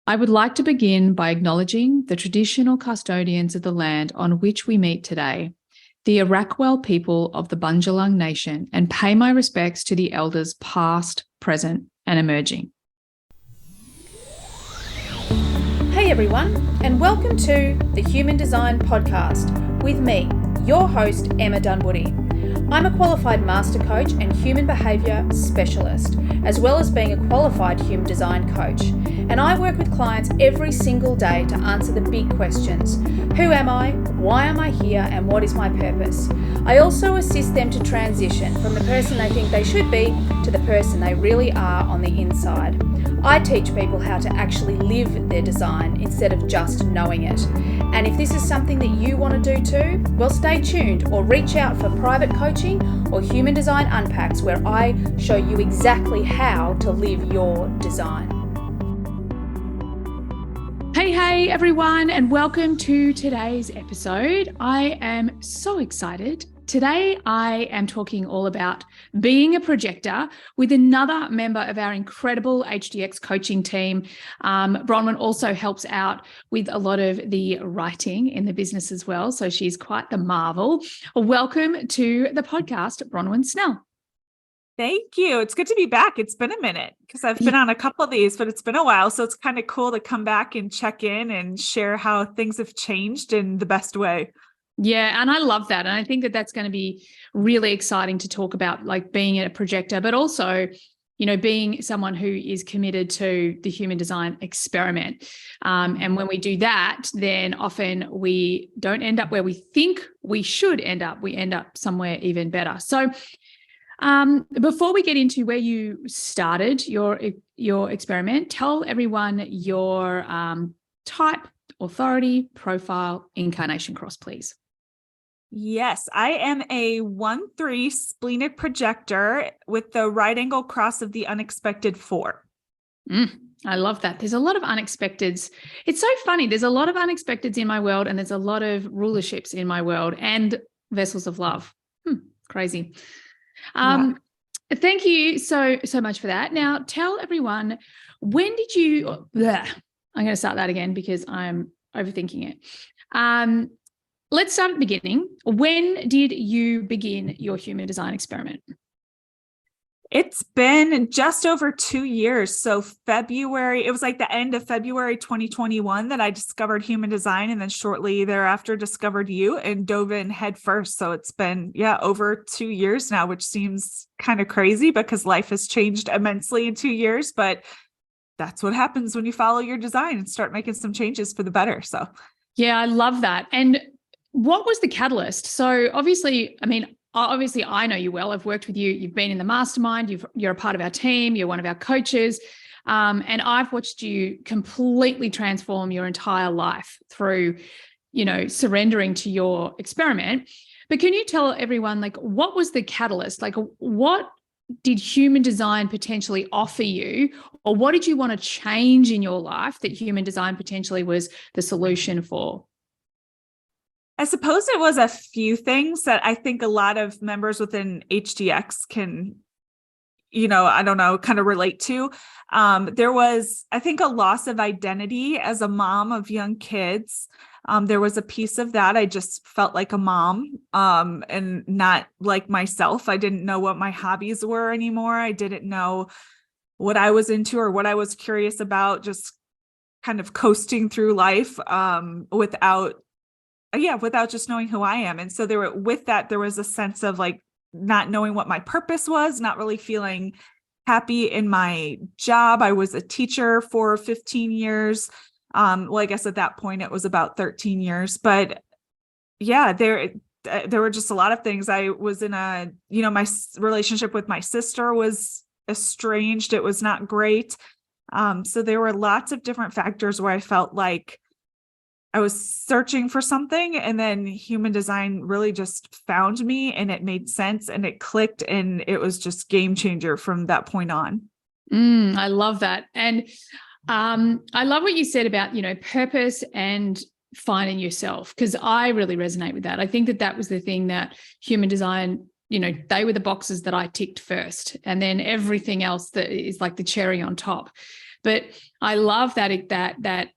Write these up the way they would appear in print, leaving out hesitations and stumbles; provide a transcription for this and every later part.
I would like to begin by acknowledging the traditional custodians of the land on which we meet today, the Arakwal people of the Bundjalung Nation, and pay my respects to the elders past, present, and emerging. Hey everyone, and welcome to the Human Design Podcast with me, your host, Emma Dunwoody. I'm a qualified master coach and human behaviour specialist, as well as being a qualified human design coach. And I work with clients every single day to answer the big questions. Who am I? Why am I here? And what is my purpose? I also assist them to transition from the person they think they should be to the person they really are on the inside. I teach people how to actually live their design instead of just knowing it. And if this is something that you want to do too, well, stay tuned or reach out for private coaching or Human Design Unpacks, where I show you exactly how to live your design. Hey everyone, and welcome to today's episode. I am so excited. Today, I am talking all about being a projector with another member of our incredible HDX coaching team. Bronwyn also helps out with a lot of the writing in the business as well, so she's quite the marvel. Welcome to the podcast, Bronwyn Snell. Thank you. It's good to be back. It's been a minute because I've been on a couple of these, but it's been a while. So it's kind of cool to come back and check in and share how things have changed in the best way. Yeah, and I love that. And I think that that's going to be really exciting to talk about, like being a projector, but also, you know, being someone who is committed to the human design experiment. And when we do that, then often we don't end up where we think we should end up. We end up somewhere even better. So before we get into where you started your experiment, tell everyone your type, authority, profile, incarnation cross, please. Yes, I am a 1-3 splenic projector with the right angle cross of the unexpected 4. I love that. There's a lot of unexpecteds. It's so funny. There's a lot of unexpecteds in my world, and there's a lot of rulerships in my world and vessels of love. Crazy. Thank you so much for that. Now, tell everyone, when did you, I'm going to start that again because I'm overthinking it. Let's start at the beginning. When did you begin your human design experiment? It's been just over 2 years. So February, it was like the end of February 2021 that I discovered human design, and then shortly thereafter discovered you and dove in head first. So it's been, over 2 years now, which seems kind of crazy because life has changed immensely in 2 years, but that's what happens when you follow your design and start making some changes for the better. So yeah, I love that. And what was the catalyst? So obviously I know you well. I've worked with you. You've been in the mastermind. You're a part of our team. You're one of our coaches. And I've watched you completely transform your entire life through, surrendering to your experiment. But can you tell everyone, like, what was the catalyst? Like, what did human design potentially offer you, or what did you want to change in your life that human design potentially was the solution for? I suppose it was a few things that I think a lot of members within HDX can, kind of relate to. There was, I think, a loss of identity as a mom of young kids. There was a piece of that. I just felt like a mom and not like myself. I didn't know what my hobbies were anymore. I didn't know what I was into or what I was curious about, just kind of coasting through life without just knowing who I am. And so there was a sense of like not knowing what my purpose was, not really feeling happy in my job. I was a teacher for 15 years. I guess at that point it was about 13 years, but yeah, there were just a lot of things. I was in my relationship with my sister was estranged. It was not great. So there were lots of different factors where I felt like I was searching for something, and then human design really just found me, and it made sense and it clicked, and it was just game changer from that point on. I love that. And I love what you said about, purpose and finding yourself, because I really resonate with that. I think that was the thing that human design, they were the boxes that I ticked first, and then everything else that is like the cherry on top. But I love that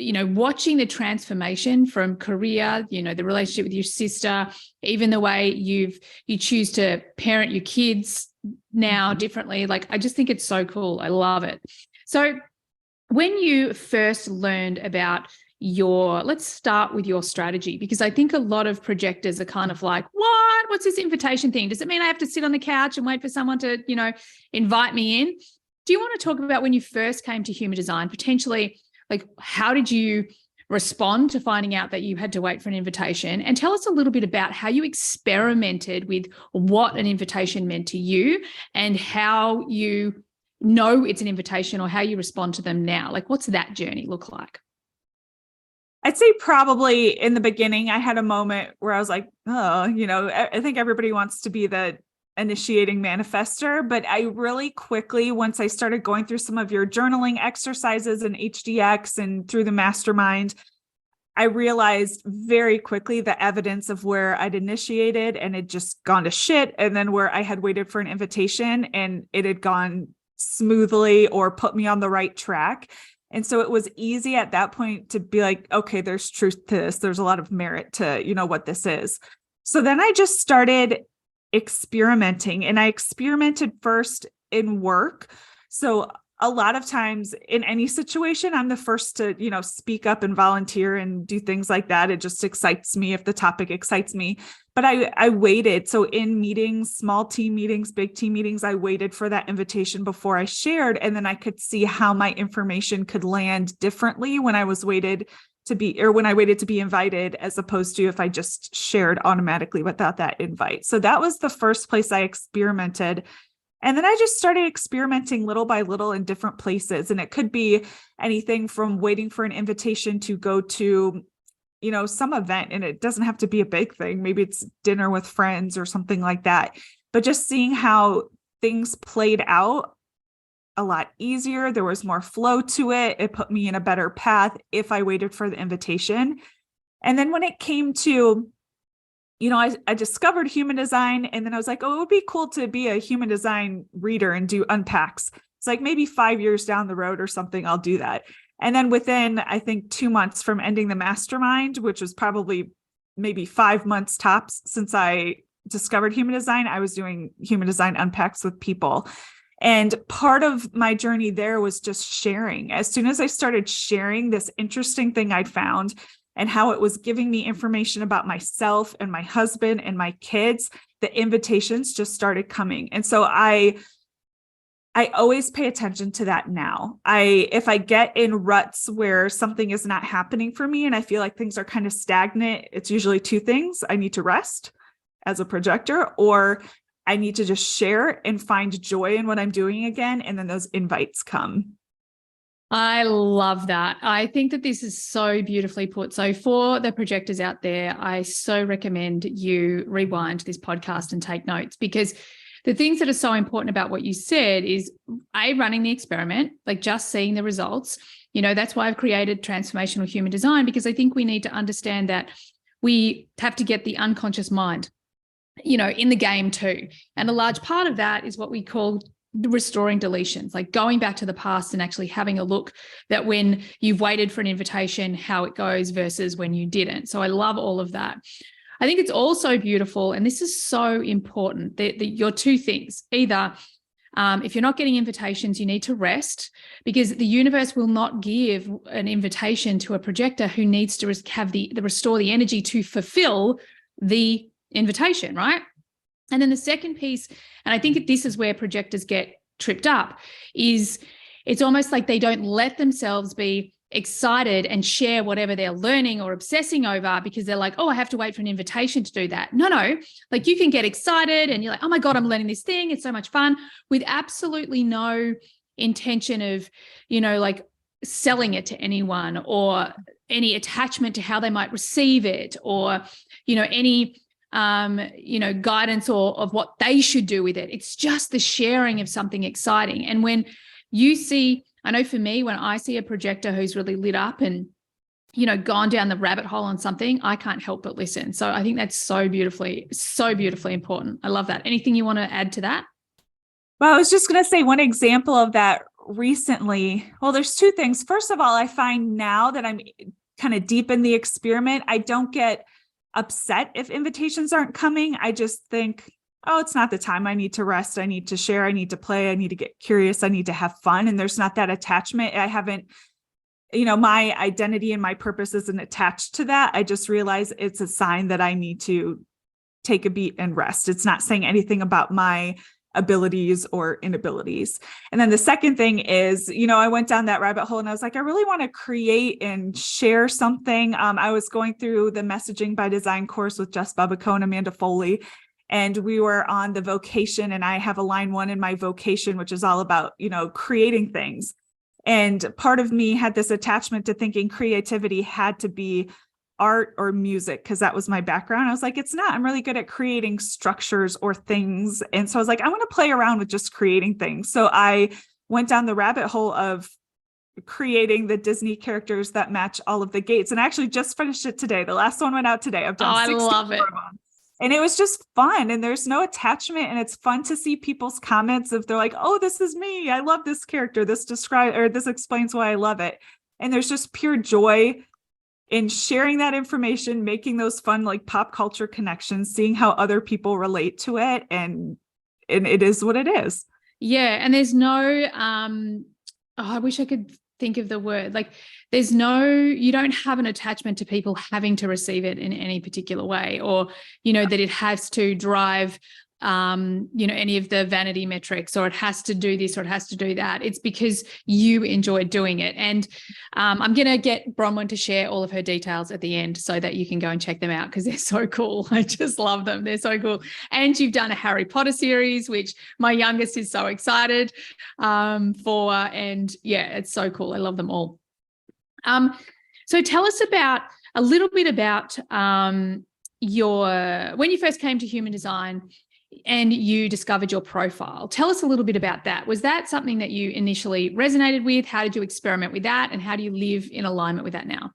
watching the transformation from career, the relationship with your sister, even the way you choose to parent your kids now differently. Like, I just think it's so cool. I love it. So when you first learned about let's start with your strategy, because I think a lot of projectors are kind of like, what's this invitation thing? Does it mean I have to sit on the couch and wait for someone to, invite me in? Do you want to talk about when you first came to human design, potentially, like, how did you respond to finding out that you had to wait for an invitation? And tell us a little bit about how you experimented with what an invitation meant to you and how you know it's an invitation or how you respond to them now. Like, what's that journey look like? I'd say probably in the beginning, I had a moment where I was like, I think everybody wants to be the initiating manifestor, but I really quickly, once I started going through some of your journaling exercises and HDX and through the mastermind, I realized very quickly the evidence of where I'd initiated and it just gone to shit. And then where I had waited for an invitation and it had gone smoothly or put me on the right track. And so it was easy at that point to be like, okay, there's truth to this. There's a lot of merit to, what this is. So then I just started experimenting, and I experimented first in work. So a lot of times in any situation, I'm the first to, speak up and volunteer and do things like that. It just excites me if the topic excites me. But I waited. So in meetings, small team meetings, big team meetings, I waited for that invitation before I shared. And then I could see how my information could land differently when I waited to be invited, as opposed to if I just shared automatically without that invite. So that was the first place I experimented. And then I just started experimenting little by little in different places. And it could be anything from waiting for an invitation to go to, some event. And it doesn't have to be a big thing. Maybe it's dinner with friends or something like that. But just seeing how things played out a lot easier. There was more flow to it. It put me in a better path if I waited for the invitation. And then when it came to, I discovered human design, and then I was like, oh, it would be cool to be a human design reader and do unpacks. It's like maybe 5 years down the road or something, I'll do that. And then within, I think, 2 months from ending the mastermind, which was probably maybe 5 months tops since I discovered human design, I was doing human design unpacks with people. And part of my journey there was just sharing. As soon as I started sharing this interesting thing I'd found and how it was giving me information about myself and my husband and my kids, the invitations just started coming. And so I always pay attention to that now. If I get in ruts where something is not happening for me and I feel like things are kind of stagnant, it's usually two things. I need to rest as a projector, or I need to just share and find joy in what I'm doing again. And then those invites come. I love that. I think that this is so beautifully put. So for the projectors out there, I so recommend you rewind this podcast and take notes, because the things that are so important about what you said is running the experiment, like just seeing the results. That's why I've created transformational human design, because I think we need to understand that we have to get the unconscious mind, in the game too. And a large part of that is what we call restoring deletions, like going back to the past and actually having a look that when you've waited for an invitation, how it goes versus when you didn't. So I love all of that. I think it's also beautiful, and this is so important, that your two things. Either if you're not getting invitations, you need to rest, because the universe will not give an invitation to a projector who needs to have restore the energy to fulfill the invitation, right? And then the second piece, and I think this is where projectors get tripped up, is it's almost like they don't let themselves be excited and share whatever they're learning or obsessing over, because they're like, oh, I have to wait for an invitation to do that. No, like you can get excited and you're like, oh my God, I'm learning this thing. It's so much fun, with absolutely no intention of, like selling it to anyone or any attachment to how they might receive it, or, any guidance or of what they should do with it. It's just the sharing of something exciting. And when you see, I know for me, when I see a projector who's really lit up and, gone down the rabbit hole on something, I can't help but listen. So I think that's so beautifully important. I love that. Anything you want to add to that? Well, I was just going to say one example of that recently, well, there's two things. First of all, I find now that I'm kind of deep in the experiment, I don't get upset if invitations aren't coming. I just think, oh, it's not the time. I need to rest. I need to share. I need to play. I need to get curious. I need to have fun. And there's not that attachment. I haven't, my identity and my purpose isn't attached to that. I just realize it's a sign that I need to take a beat and rest. It's not saying anything about my abilities or inabilities. And then the second thing is, I went down that rabbit hole and I was like, I really want to create and share something. I was going through the Messaging by Design course with Jess Bubico and Amanda Foley, and we were on the vocation, and I have a line 1 in my vocation, which is all about, creating things. And part of me had this attachment to thinking creativity had to be art or music, because that was my background. I was like, it's not. I'm really good at creating structures or things. And so I was like, I want to play around with just creating things. So I went down the rabbit hole of creating the Disney characters that match all of the gates. And I actually just finished it today. The last one went out today. I've done 64 I love it. of them. And it was just fun, and there's no attachment, and it's fun to see people's comments if they're like, oh, this is me. I love this character. This explains why I love it. And there's just pure joy in sharing that information, making those fun, like pop culture connections, seeing how other people relate to it. And it is what it is. Yeah. And there's no, I wish I could think of the word, like you don't have an attachment to people having to receive it in any particular way, or, that it has to drive, any of the vanity metrics, or it has to do this or it has to do that. It's because you enjoy doing it. And I'm going to get Bronwyn to share all of her details at the end so that you can go and check them out, because they're so cool. I just love them. They're so cool. And you've done a Harry Potter series, which my youngest is so excited for. And yeah, it's so cool. I love them all. So tell us a little bit about when you first came to human design and you discovered your profile. Tell us a little bit about that. Was that something that you initially resonated with? How did you experiment with that? And how do you live in alignment with that now?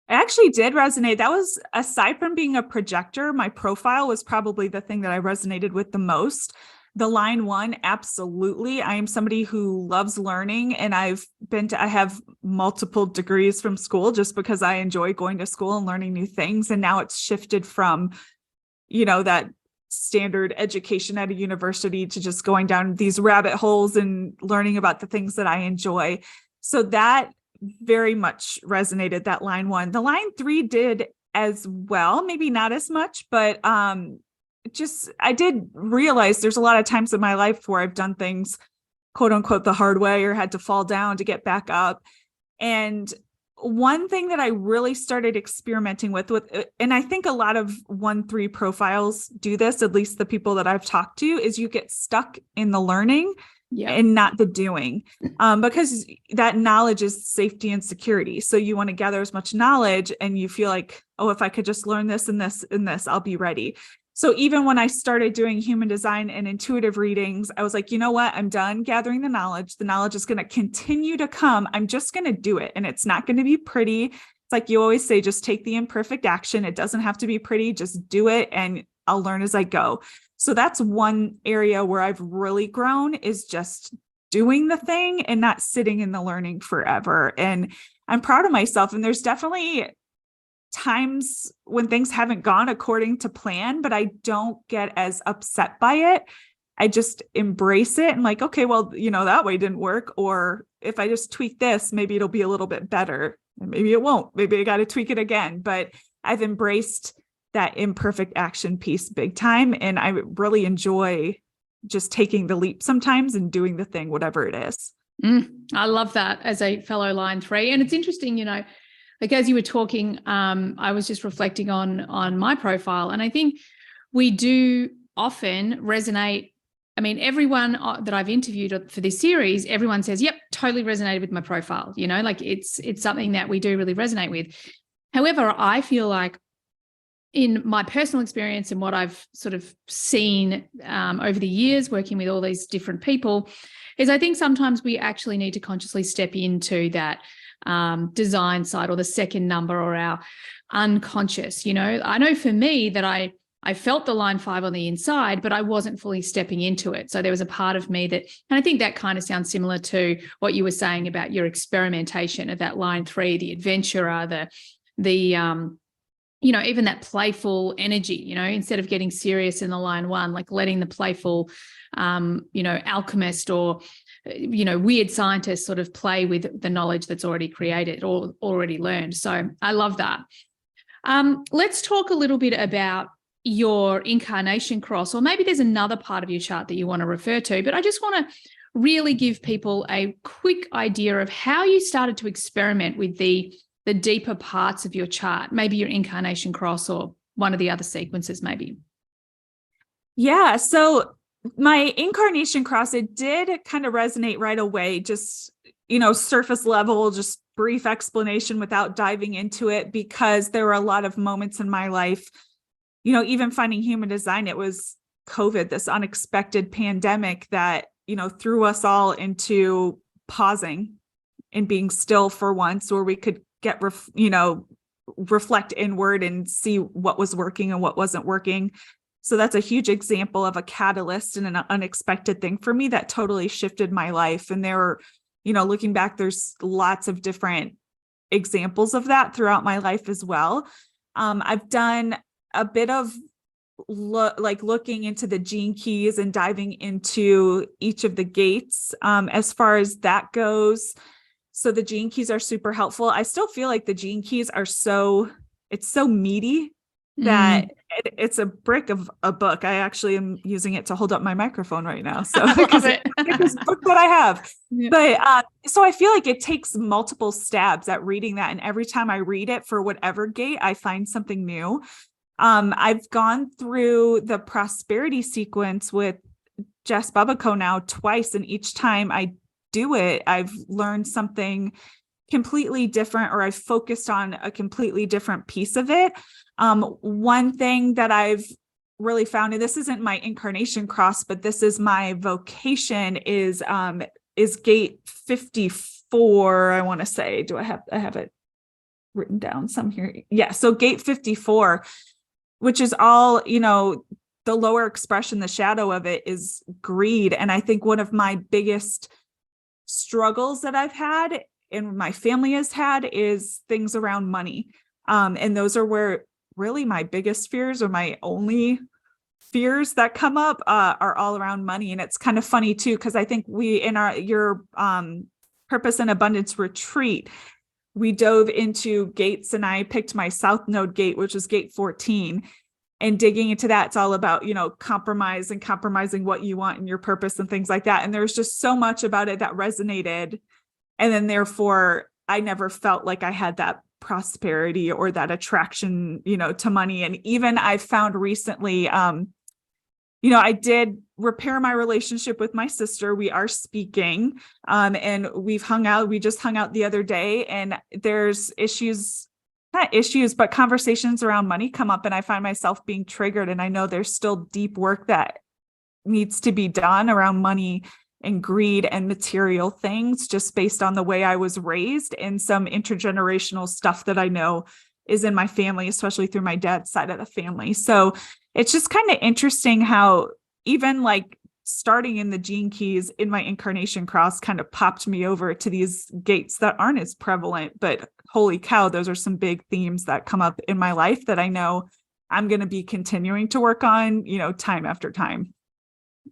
It actually did resonate. That was, aside from being a projector, my profile was probably the thing that I resonated with the most. The line 1, absolutely. I am somebody who loves learning, and I have multiple degrees from school just because I enjoy going to school and learning new things. And now it's shifted from, that standard education at a university to just going down these rabbit holes and learning about the things that I enjoy. So that very much resonated, that line 1. The line 3 did as well, maybe not as much, but I did realize there's a lot of times in my life where I've done things, quote unquote, the hard way, or had to fall down to get back up. And one thing that I really started experimenting with, and I think a lot of 1-3 profiles do this, at least the people that I've talked to, is you get stuck in the learning and not the doing, because that knowledge is safety and security. So you want to gather as much knowledge, and you feel like, oh, if I could just learn this and this and this, I'll be ready. So even when I started doing human design and intuitive readings, I was like, you know what? I'm done gathering the knowledge. The knowledge is going to continue to come. I'm just going to do it. And it's not going to be pretty. It's like you always say, just take the imperfect action. It doesn't have to be pretty. Just do it, and I'll learn as I go. So that's one area where I've really grown, is just doing the thing and not sitting in the learning forever. And I'm proud of myself. And there's definitely times when things haven't gone according to plan, but I don't get as upset by it. I just embrace it and like, okay, well, that way didn't work. Or if I just tweak this, maybe it'll be a little bit better, and maybe it won't. Maybe I got to tweak it again. But I've embraced that imperfect action piece big time. And I really enjoy just taking the leap sometimes and doing the thing, whatever it is. I love that as a fellow line 3. And it's interesting, like as you were talking, I was just reflecting on my profile, and I think we do often resonate. I mean, everyone that I've interviewed for this series, everyone says, yep, totally resonated with my profile. Like it's something that we do really resonate with. However, I feel like in my personal experience and what I've sort of seen over the years working with all these different people is I think sometimes we actually need to consciously step into that design side, or the second number, or our unconscious. I know for me that I I felt the line 5 on the inside, but I wasn't fully stepping into it. So there was a part of me that, and I think that kind of sounds similar to what you were saying about your experimentation of that line 3, the adventurer, even that playful energy, instead of getting serious in the line 1, like letting the playful, alchemist or, weird scientist sort of play with the knowledge that's already created or already learned. So I love that. Let's talk a little bit about your incarnation cross, or maybe there's another part of your chart that you want to refer to, but I just want to really give people a quick idea of how you started to experiment with the deeper parts of your chart, maybe your incarnation cross or one of the other sequences maybe. Yeah. So my incarnation cross, it did kind of resonate right away, just, surface level, just brief explanation without diving into it, because there were a lot of moments in my life, even finding human design, it was COVID, this unexpected pandemic that, threw us all into pausing and being still for once, where we could get, reflect inward and see what was working and what wasn't working. So that's a huge example of a catalyst and an unexpected thing for me that totally shifted my life. And there were, looking back, there's lots of different examples of that throughout my life as well. I've done a bit of looking into the gene keys and diving into each of the gates as far as that goes. So the gene keys are super helpful. I still feel like the gene keys are it's so meaty that it's a brick of a book. I actually am using it to hold up my microphone right now. So because it's this book that I have, but so I feel like it takes multiple stabs at reading that. And every time I read it for whatever gate, I find something new. I've gone through the prosperity sequence with Jess Bubico now twice. And each time I do it, I've learned something completely different, or I've focused on a completely different piece of it. One thing that I've really found, and this isn't my incarnation cross, but this is my vocation, is gate 54. I want to say, I have it written down some here. Yeah. So gate 54, which is all, the lower expression, the shadow of it is greed. And I think one of my biggest struggles that I've had and my family has had is things around money. And those are where really my biggest fears, or my only fears that come up are all around money. And it's kind of funny too, because I think your Purpose and Abundance retreat, we dove into gates, and I picked my South Node gate, which is gate 14. And digging into that, it's all about, compromise and compromising what you want and your purpose and things like that. And there's just so much about it that resonated. And then therefore, I never felt like I had that prosperity or that attraction, to money. And even I found recently, I did repair my relationship with my sister. We are speaking, and we just hung out the other day, and there's not issues, but conversations around money come up, and I find myself being triggered. And I know there's still deep work that needs to be done around money and greed and material things, just based on the way I was raised, and some intergenerational stuff that I know is in my family, especially through my dad's side of the family. So it's just kind of interesting how even like starting in the gene keys in my incarnation cross kind of popped me over to these gates that aren't as prevalent, but holy cow, those are some big themes that come up in my life that I know I'm going to be continuing to work on, time after time.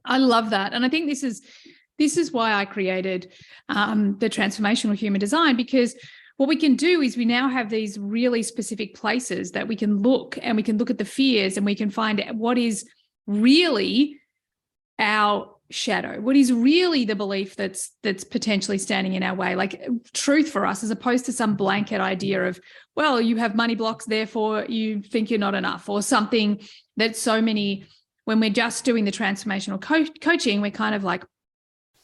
I love that. And I think this is why I created the transformational human design, because what we can do is we now have these really specific places that we can look, and we can look at the fears, and we can find what is really our shadow, what is really the belief that's potentially standing in our way, like truth for us, as opposed to some blanket idea of, well, you have money blocks, therefore you think you're not enough, or something that so many, when we're just doing the transformational coaching, we're kind of like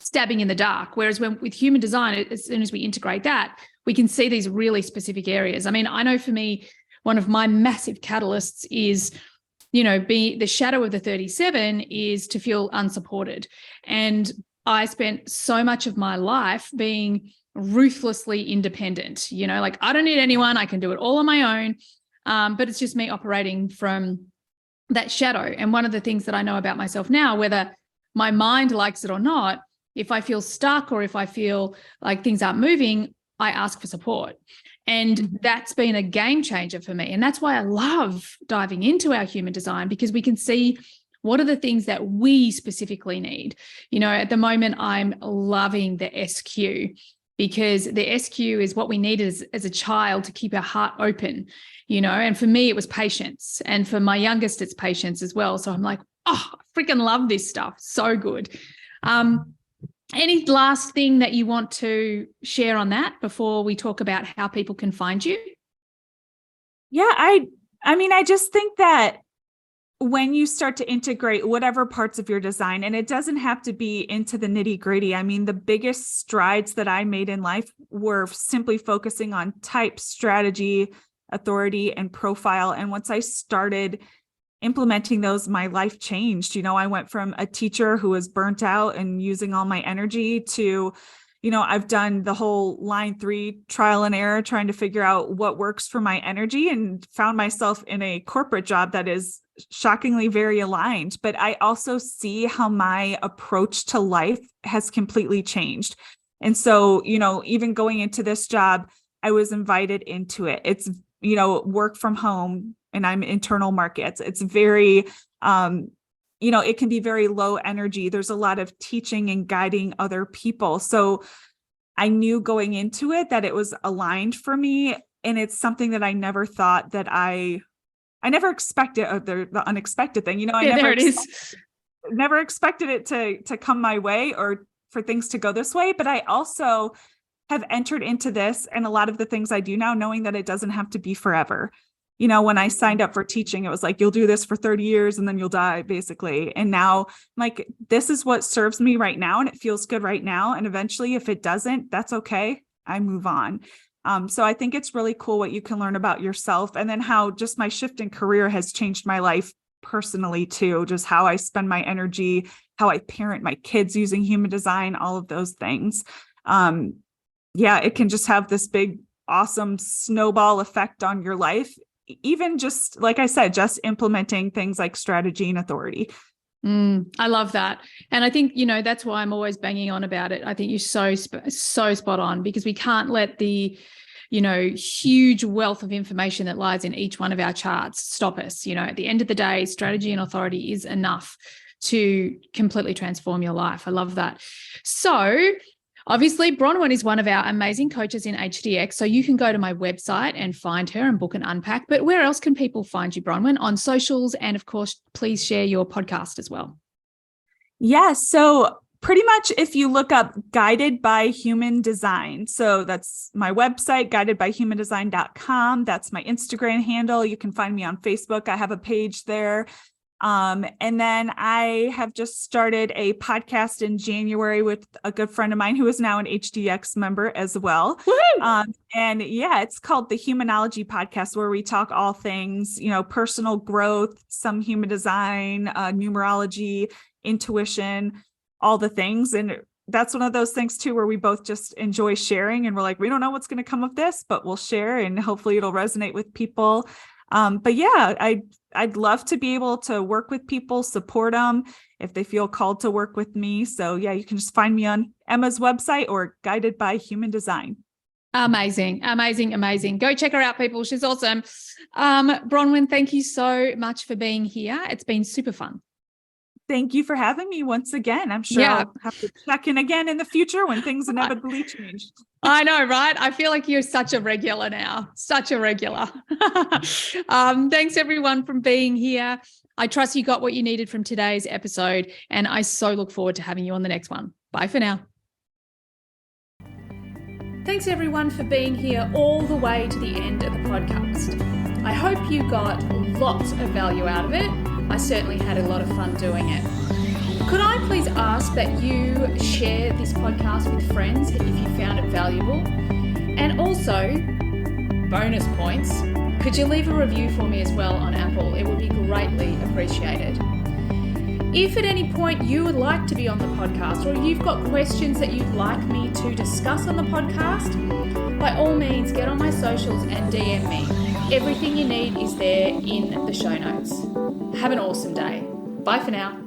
stabbing in the dark. Whereas with human design, as soon as we integrate that, we can see these really specific areas. I mean, I know for me, one of my massive catalysts is, be the shadow of the 37 is to feel unsupported. And I spent so much of my life being ruthlessly independent, like I don't need anyone, I can do it all on my own. But it's just me operating from that shadow. And one of the things that I know about myself now, whether my mind likes it or not, if I feel stuck or if I feel like things aren't moving, I ask for support. And that's been a game changer for me. And that's why I love diving into our human design, because we can see what are the things that we specifically need. You know, at the moment, I'm loving the SQ, because the SQ is what we needed as a child to keep our heart open, you know, and for me, it was patience. And for my youngest, it's patience as well. So I'm like, oh, I freaking love this stuff. So good. Any last thing that you want to share on that before we talk about how people can find you? Yeah, I mean, I just think that when you start to integrate whatever parts of your design, and it doesn't have to be into the nitty gritty. I mean, the biggest strides that I made in life were simply focusing on type, strategy, authority, and profile. And once I started implementing those, my life changed. You know, I went from a teacher who was burnt out and using all my energy to, you know, I've done the whole line 3 trial and error, trying to figure out what works for my energy, and found myself in a corporate job that is shockingly very aligned. But I also see how my approach to life has completely changed. And so, you know, even going into this job, I was invited into it. It's, you know, work from home, and I'm internal markets. It's very, you know, it can be very low energy. There's a lot of teaching and guiding other people. So I knew going into it that it was aligned for me. And it's something that I never thought that I never expected, the unexpected thing, you know, never expected it to come my way or for things to go this way. But I also have entered into this and a lot of the things I do now, knowing that it doesn't have to be forever. You know, when I signed up for teaching, it was like, you'll do this for 30 years and then you'll die, basically. And now, like, this is what serves me right now, and it feels good right now. And eventually, if it doesn't, that's okay. I move on. So I think it's really cool what you can learn about yourself, and then how just my shift in career has changed my life personally too, just how I spend my energy, how I parent my kids using human design, all of those things. Yeah, it can just have this big, awesome snowball effect on your life. Even just, like I said, just implementing things like strategy and authority. I love that. And I think, you know, that's why I'm always banging on about it. I think you're so spot on, because we can't let the, you know, huge wealth of information that lies in each one of our charts stop us. You know, at the end of the day, strategy and authority is enough to completely transform your life. I love that. So obviously, Bronwyn is one of our amazing coaches in HDX, so you can go to my website and find her and book an unpack. But where else can people find you, Bronwyn? On socials, and of course, please share your podcast as well. Yeah, so pretty much if you look up Guided by Human Design, so that's my website, guidedbyhumandesign.com. That's my Instagram handle. You can find me on Facebook. I have a page there. And then I have just started a podcast in January with a good friend of mine who is now an HDX member as well. And yeah, it's called the Humanology Podcast, where we talk all things, you know, personal growth, some human design, numerology, intuition, all the things. And that's one of those things too, where we both just enjoy sharing, and we're like, we don't know what's going to come of this, but we'll share, and hopefully it'll resonate with people. But yeah, I'd love to be able to work with people, support them if they feel called to work with me. So yeah, you can just find me on Emma's website or Guided by Human Design. Amazing, amazing, amazing. Go check her out, people. She's awesome. Bronwyn, thank you so much for being here. It's been super fun. Thank you for having me once again. I'm sure I'll have to check in again in the future when things inevitably change. I know, right? I feel like you're such a regular now, such a regular. Thanks everyone for being here. I trust you got what you needed from today's episode, and I so look forward to having you on the next one. Bye for now. Thanks everyone for being here all the way to the end of the podcast. I hope you got lots of value out of it. I certainly had a lot of fun doing it. Could I please ask that you share this podcast with friends if you found it valuable? And also, bonus points, could you leave a review for me as well on Apple? It would be greatly appreciated. If at any point you would like to be on the podcast, or you've got questions that you'd like me to discuss on the podcast, by all means, get on my socials and DM me. Everything you need is there in the show notes. Have an awesome day. Bye for now.